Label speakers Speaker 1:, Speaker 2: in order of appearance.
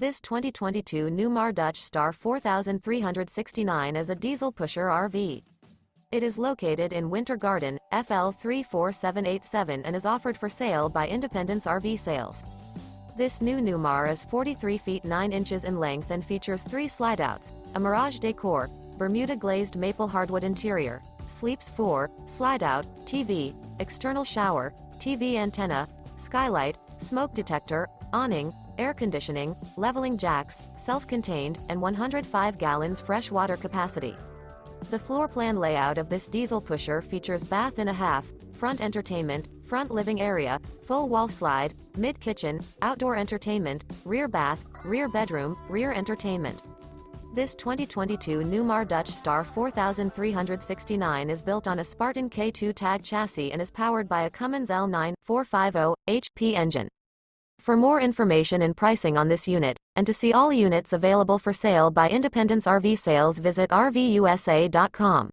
Speaker 1: This 2022 Newmar Dutch Star 4369 is a diesel pusher RV. It is located in Winter Garden, FL 34787 and is offered for sale by Independence RV Sales. This new Newmar is 43 feet 9 inches in length and features 3 slideouts, a Mirage Decor, Bermuda Glazed Maple Hardwood interior, sleeps 4, slideout, TV, external shower, TV antenna, Skylight, smoke detector, awning, air conditioning, leveling jacks, self-contained, and 105 gallons fresh water capacity. The floor plan layout of this diesel pusher features bath and a half, front entertainment, front living area, full wall slide, mid-kitchen, outdoor entertainment, rear bath, rear bedroom, rear entertainment. This 2022 Newmar Dutch Star 4369 is built on a Spartan K2 Tag chassis and is powered by a Cummins L9 450 HP engine. For more information and pricing on this unit, and to see all units available for sale by Independence RV Sales, visit RVUSA.com.